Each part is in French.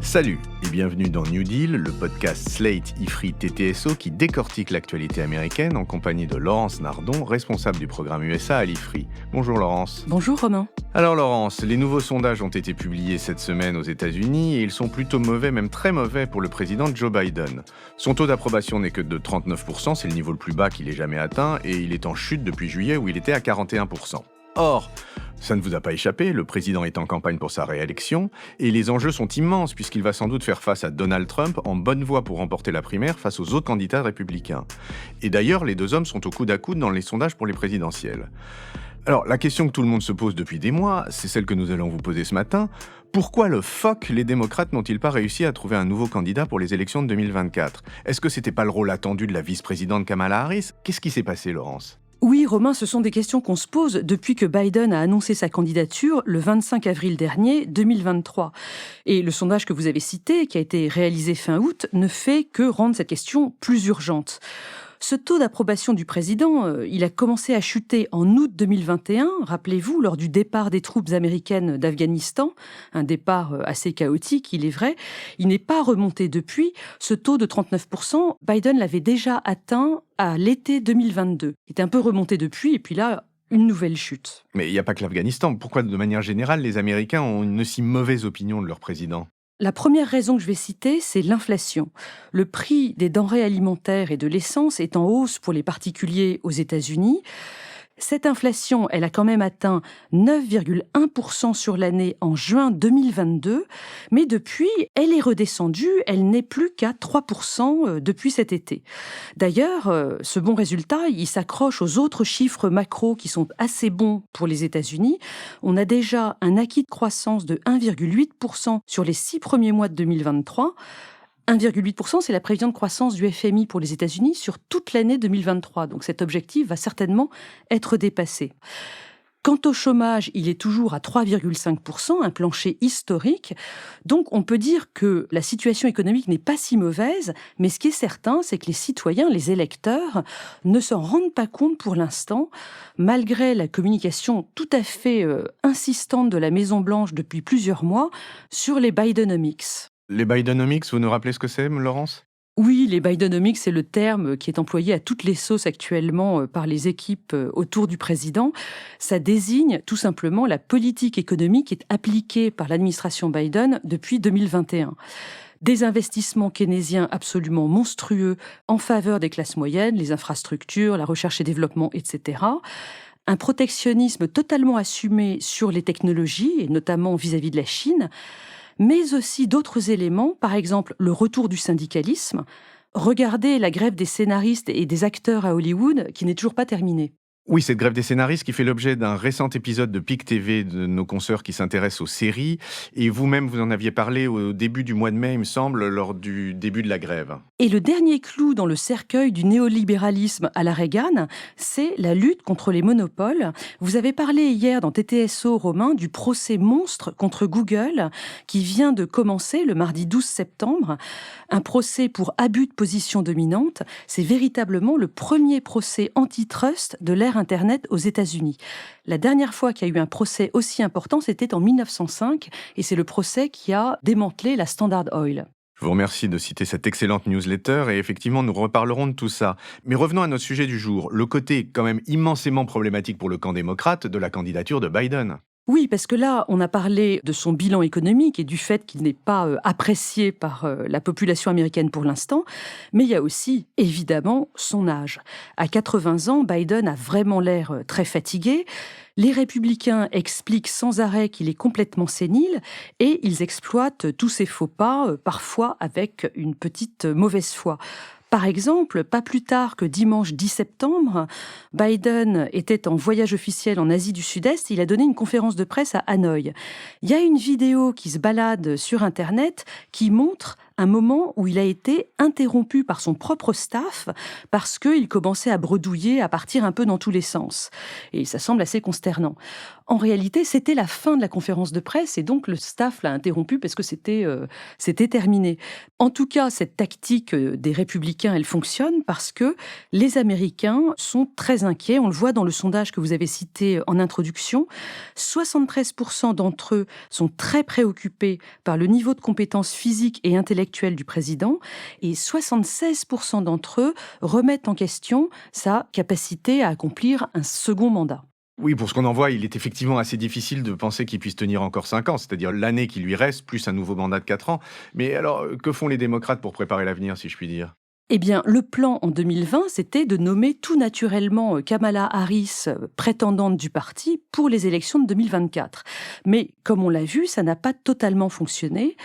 Salut et bienvenue dans New Deal, le podcast Slate IFRI TTSO qui décortique l'actualité américaine en compagnie de Laurence Nardon, responsable du programme USA à l'IFRI. Bonjour Laurence. Bonjour Romain. Alors Laurence, les nouveaux sondages ont été publiés cette semaine aux États-Unis et ils sont plutôt mauvais, même très mauvais pour le président Joe Biden. Son taux d'approbation n'est que de 39%, c'est le niveau le plus bas qu'il ait jamais atteint et il est en chute depuis juillet où il était à 41%. Or, ça ne vous a pas échappé, le président est en campagne pour sa réélection, et les enjeux sont immenses puisqu'il va sans doute faire face à Donald Trump en bonne voie pour remporter la primaire face aux autres candidats républicains. Et d'ailleurs, les deux hommes sont au coude à coude dans les sondages pour les présidentielles. Alors, la question que tout le monde se pose depuis des mois, c'est celle que nous allons vous poser ce matin. Pourquoi le fuck les démocrates n'ont-ils pas réussi à trouver un nouveau candidat pour les élections de 2024 ? Est-ce que c'était pas le rôle attendu de la vice-présidente Kamala Harris ? Qu'est-ce qui s'est passé, Laurence ? Oui, Romain, ce sont des questions qu'on se pose depuis que Biden a annoncé sa candidature le 25 avril dernier, 2023. Et le sondage que vous avez cité, qui a été réalisé fin août, ne fait que rendre cette question plus urgente. Ce taux d'approbation du président, il a commencé à chuter en août 2021, rappelez-vous, lors du départ des troupes américaines d'Afghanistan, un départ assez chaotique, il est vrai. Il n'est pas remonté depuis. Ce taux de 39%, Biden l'avait déjà atteint à l'été 2022. Il était un peu remonté depuis, et puis là, une nouvelle chute. Mais il n'y a pas que l'Afghanistan. Pourquoi, de manière générale, les Américains ont une si mauvaise opinion de leur président ? La première raison que je vais citer, c'est l'inflation. Le prix des denrées alimentaires et de l'essence est en hausse pour les particuliers aux États-Unis. Cette inflation, elle a quand même atteint 9,1% sur l'année en juin 2022, mais depuis, elle est redescendue, elle n'est plus qu'à 3% depuis cet été. D'ailleurs, ce bon résultat, il s'accroche aux autres chiffres macro qui sont assez bons pour les États-Unis. On a déjà un acquis de croissance de 1,8% sur les 6 premiers mois de 2023. 1,8%, c'est la prévision de croissance du FMI pour les États-Unis sur toute l'année 2023. Donc cet objectif va certainement être dépassé. Quant au chômage, il est toujours à 3,5%, un plancher historique. Donc on peut dire que la situation économique n'est pas si mauvaise, mais ce qui est certain, c'est que les citoyens, les électeurs, ne s'en rendent pas compte pour l'instant, malgré la communication tout à fait insistante de la Maison-Blanche depuis plusieurs mois sur les Bidenomics. Les Bidenomics, vous nous rappelez ce que c'est, Laurence ? Oui, les Bidenomics, c'est le terme qui est employé à toutes les sauces actuellement par les équipes autour du président. Ça désigne tout simplement la politique économique qui est appliquée par l'administration Biden depuis 2021. Des investissements keynésiens absolument monstrueux en faveur des classes moyennes, les infrastructures, la recherche et développement, etc. Un protectionnisme totalement assumé sur les technologies, et notamment vis-à-vis de la Chine, mais aussi d'autres éléments, par exemple le retour du syndicalisme. Regardez la grève des scénaristes et des acteurs à Hollywood qui n'est toujours pas terminée. Oui, cette grève des scénaristes qui fait l'objet d'un récent épisode de PIC TV de nos consoeurs qui s'intéressent aux séries. Et vous-même, vous en aviez parlé au début du mois de mai, il me semble, lors du début de la grève. Et le dernier clou dans le cercueil du néolibéralisme à la Reagan, c'est la lutte contre les monopoles. Vous avez parlé hier dans TTSO, Romain, du procès monstre contre Google qui vient de commencer le mardi 12 septembre. Un procès pour abus de position dominante. C'est véritablement le premier procès antitrust de l'ère Internet aux États-Unis. La dernière fois qu'il y a eu un procès aussi important, c'était en 1905, et c'est le procès qui a démantelé la Standard Oil. Je vous remercie de citer cette excellente newsletter, et effectivement, nous reparlerons de tout ça. Mais revenons à notre sujet du jour, le côté quand même immensément problématique pour le camp démocrate de la candidature de Biden. Oui, parce que là, on a parlé de son bilan économique et du fait qu'il n'est pas apprécié par la population américaine pour l'instant, mais il y a aussi, évidemment, son âge. À 80 ans, Biden a vraiment l'air très fatigué. Les républicains expliquent sans arrêt qu'il est complètement sénile et ils exploitent tous ses faux pas, parfois avec une petite mauvaise foi. Par exemple, pas plus tard que dimanche 10 septembre, Biden était en voyage officiel en Asie du Sud-Est. Il a donné une conférence de presse à Hanoï. Il y a une vidéo qui se balade sur Internet qui montre un moment où il a été interrompu par son propre staff parce qu'il commençait à bredouiller, à partir un peu dans tous les sens. Et ça semble assez consternant. En réalité, c'était la fin de la conférence de presse et donc le staff l'a interrompu parce que c'était terminé. En tout cas, cette tactique des Républicains, elle fonctionne parce que les Américains sont très inquiets. On le voit dans le sondage que vous avez cité en introduction. 73% d'entre eux sont très préoccupés par le niveau de compétences physiques et intellectuelles du président et 76% d'entre eux remettent en question sa capacité à accomplir un second mandat. Oui, pour ce qu'on en voit, il est effectivement assez difficile de penser qu'il puisse tenir encore 5 ans, c'est-à-dire l'année qui lui reste, plus un nouveau mandat de 4 ans. Mais alors, que font les démocrates pour préparer l'avenir, si je puis dire ? Eh bien, le plan en 2020, c'était de nommer tout naturellement Kamala Harris prétendante du parti pour les élections de 2024. Mais comme on l'a vu, ça n'a pas totalement fonctionné.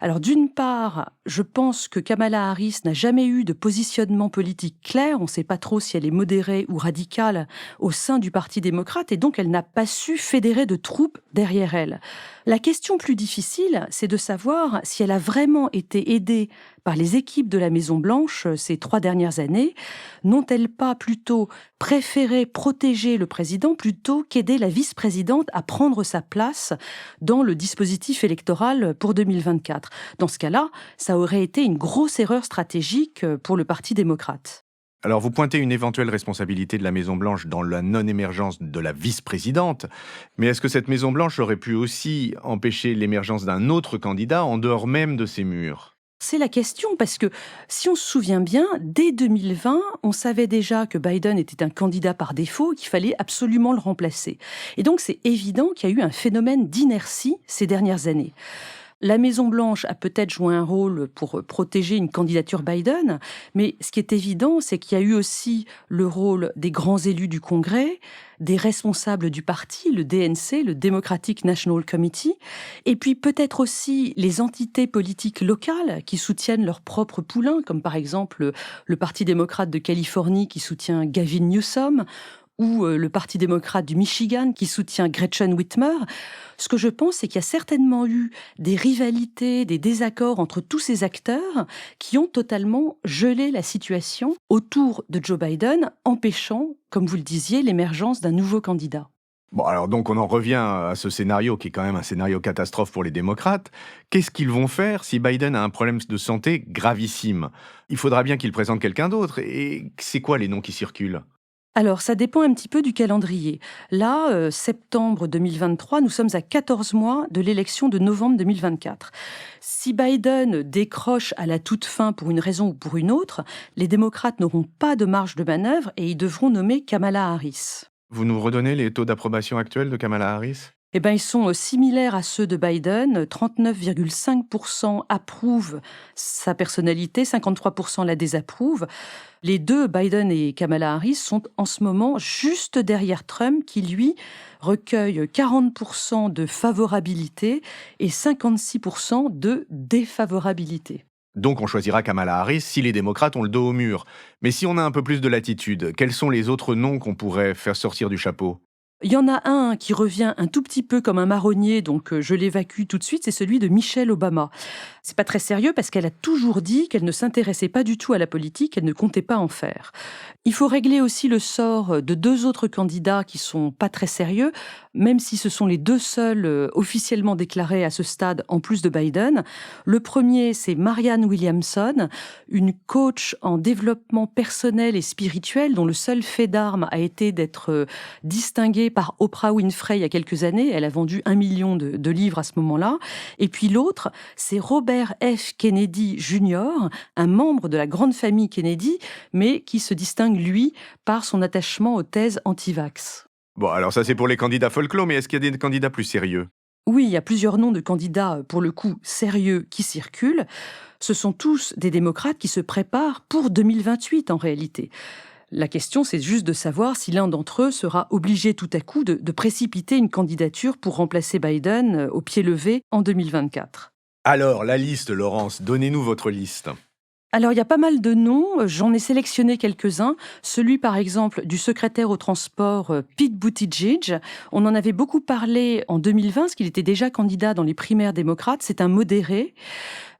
Alors d'une part, je pense que Kamala Harris n'a jamais eu de positionnement politique clair. On ne sait pas trop si elle est modérée ou radicale au sein du Parti démocrate et donc elle n'a pas su fédérer de troupes derrière elle. La question plus difficile, c'est de savoir si elle a vraiment été aidée par les équipes de la Maison-Blanche ces 3 dernières années. N'ont-elles pas plutôt préféré protéger le président plutôt qu'aider la vice-présidente à prendre sa place dans le dispositif électoral pour 2024 ? Dans ce cas-là, ça aurait été une grosse erreur stratégique pour le Parti démocrate. Alors, vous pointez une éventuelle responsabilité de la Maison-Blanche dans la non-émergence de la vice-présidente, mais est-ce que cette Maison-Blanche aurait pu aussi empêcher l'émergence d'un autre candidat en dehors même de ses murs ? C'est la question, parce que si on se souvient bien, dès 2020, on savait déjà que Biden était un candidat par défaut, qu'il fallait absolument le remplacer. Et donc c'est évident qu'il y a eu un phénomène d'inertie ces dernières années. La Maison-Blanche a peut-être joué un rôle pour protéger une candidature Biden, mais ce qui est évident, c'est qu'il y a eu aussi le rôle des grands élus du Congrès, des responsables du parti, le DNC, le Democratic National Committee, et puis peut-être aussi les entités politiques locales qui soutiennent leur propre poulain, comme par exemple le Parti démocrate de Californie qui soutient Gavin Newsom, ou le Parti démocrate du Michigan qui soutient Gretchen Whitmer. Ce que je pense, c'est qu'il y a certainement eu des rivalités, des désaccords entre tous ces acteurs qui ont totalement gelé la situation autour de Joe Biden, empêchant, comme vous le disiez, l'émergence d'un nouveau candidat. Bon, alors donc on en revient à ce scénario qui est quand même un scénario catastrophe pour les démocrates. Qu'est-ce qu'ils vont faire si Biden a un problème de santé gravissime ? Il faudra bien qu'il présente quelqu'un d'autre. Et c'est quoi les noms qui circulent ? Alors, ça dépend un petit peu du calendrier. Là, septembre 2023, nous sommes à 14 mois de l'élection de novembre 2024. Si Biden décroche à la toute fin pour une raison ou pour une autre, les démocrates n'auront pas de marge de manœuvre et ils devront nommer Kamala Harris. Vous nous redonnez les taux d'approbation actuels de Kamala Harris ? Eh bien, ils sont similaires à ceux de Biden. 39,5% approuvent sa personnalité, 53% la désapprouvent. Les deux, Biden et Kamala Harris, sont en ce moment juste derrière Trump, qui, lui, recueille 40% de favorabilité et 56% de défavorabilité. Donc on choisira Kamala Harris si les démocrates ont le dos au mur. Mais si on a un peu plus de latitude, quels sont les autres noms qu'on pourrait faire sortir du chapeau ? Il y en a un qui revient un tout petit peu comme un marronnier, donc je l'évacue tout de suite, c'est celui de Michelle Obama. C'est pas très sérieux parce qu'elle a toujours dit qu'elle ne s'intéressait pas du tout à la politique, qu'elle ne comptait pas en faire. Il faut régler aussi le sort de 2 autres candidats qui sont pas très sérieux, même si ce sont les 2 seuls officiellement déclarés à ce stade en plus de Biden. Le premier, c'est Marianne Williamson, une coach en développement personnel et spirituel dont le seul fait d'armes a été d'être distinguée par Oprah Winfrey il y a quelques années. Elle a vendu 1 million de livres à ce moment-là. Et puis l'autre, c'est Robert F. Kennedy Jr., un membre de la grande famille Kennedy, mais qui se distingue, lui, par son attachement aux thèses anti-vax. Bon, alors ça c'est pour les candidats folklore, mais est-ce qu'il y a des candidats plus sérieux ? Oui, il y a plusieurs noms de candidats, pour le coup, sérieux, qui circulent. Ce sont tous des démocrates qui se préparent pour 2028, en réalité. La question, c'est juste de savoir si l'un d'entre eux sera obligé tout à coup de précipiter une candidature pour remplacer Biden au pied levé en 2024. Alors, la liste, Laurence, donnez-nous votre liste. Alors, il y a pas mal de noms, j'en ai sélectionné quelques-uns. Celui, par exemple, du secrétaire au transport Pete Buttigieg. On en avait beaucoup parlé en 2020, parce qu'il était déjà candidat dans les primaires démocrates. C'est un modéré.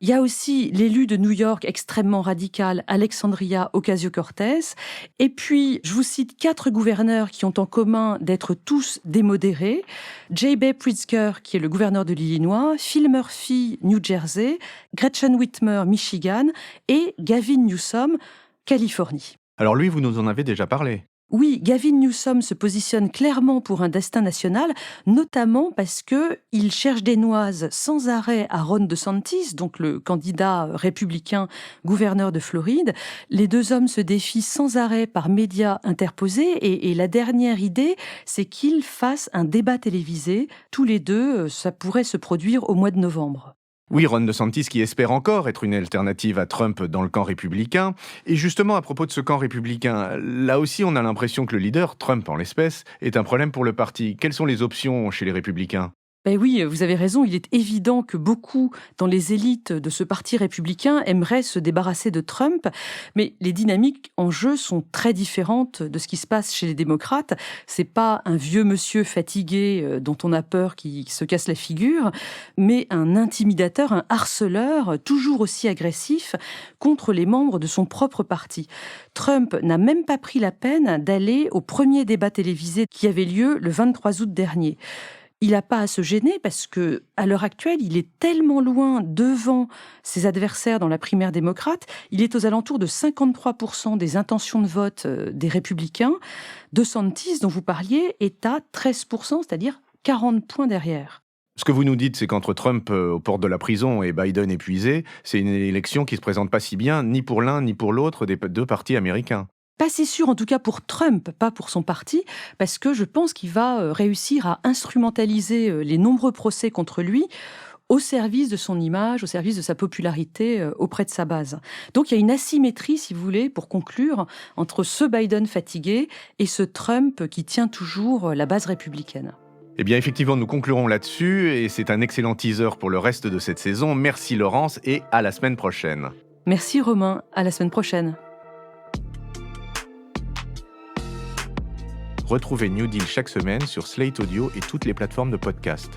Il y a aussi l'élu de New York extrêmement radical, Alexandria Ocasio-Cortez. Et puis, je vous cite 4 gouverneurs qui ont en commun d'être tous des modérés. J.B. Pritzker, qui est le gouverneur de l'Illinois, Phil Murphy, New Jersey, Gretchen Whitmer, Michigan, et Gavin Newsom, Californie. Alors lui, vous nous en avez déjà parlé. Oui, Gavin Newsom se positionne clairement pour un destin national, notamment parce que il cherche des noises sans arrêt à Ron DeSantis, donc le candidat républicain gouverneur de Floride. Les deux hommes se défient sans arrêt par médias interposés et la dernière idée, c'est qu'ils fassent un débat télévisé. Tous les deux, ça pourrait se produire au mois de novembre. Oui, Ron DeSantis qui espère encore être une alternative à Trump dans le camp républicain. Et justement, à propos de ce camp républicain, là aussi on a l'impression que le leader, Trump en l'espèce, est un problème pour le parti. Quelles sont les options chez les républicains ? Ben oui, vous avez raison, il est évident que beaucoup dans les élites de ce parti républicain aimeraient se débarrasser de Trump, mais les dynamiques en jeu sont très différentes de ce qui se passe chez les démocrates. C'est pas un vieux monsieur fatigué dont on a peur qui se casse la figure, mais un intimidateur, un harceleur toujours aussi agressif contre les membres de son propre parti. Trump n'a même pas pris la peine d'aller au premier débat télévisé qui avait lieu le 23 août dernier. Il n'a pas à se gêner parce que, à l'heure actuelle, il est tellement loin devant ses adversaires dans la primaire démocrate. Il est aux alentours de 53% des intentions de vote des républicains. DeSantis, dont vous parliez, est à 13%, c'est-à-dire 40 points derrière. Ce que vous nous dites, c'est qu'entre Trump aux portes de la prison et Biden épuisé, c'est une élection qui se présente pas si bien, ni pour l'un ni pour l'autre des deux partis américains. Pas si sûr, en tout cas pour Trump, pas pour son parti, parce que je pense qu'il va réussir à instrumentaliser les nombreux procès contre lui au service de son image, au service de sa popularité auprès de sa base. Donc il y a une asymétrie, si vous voulez, pour conclure, entre ce Biden fatigué et ce Trump qui tient toujours la base républicaine. Eh bien, effectivement, nous conclurons là-dessus, et c'est un excellent teaser pour le reste de cette saison. Merci Laurence, et à la semaine prochaine. Merci Romain, à la semaine prochaine. Retrouvez New Deal chaque semaine sur Slate Audio et toutes les plateformes de podcast.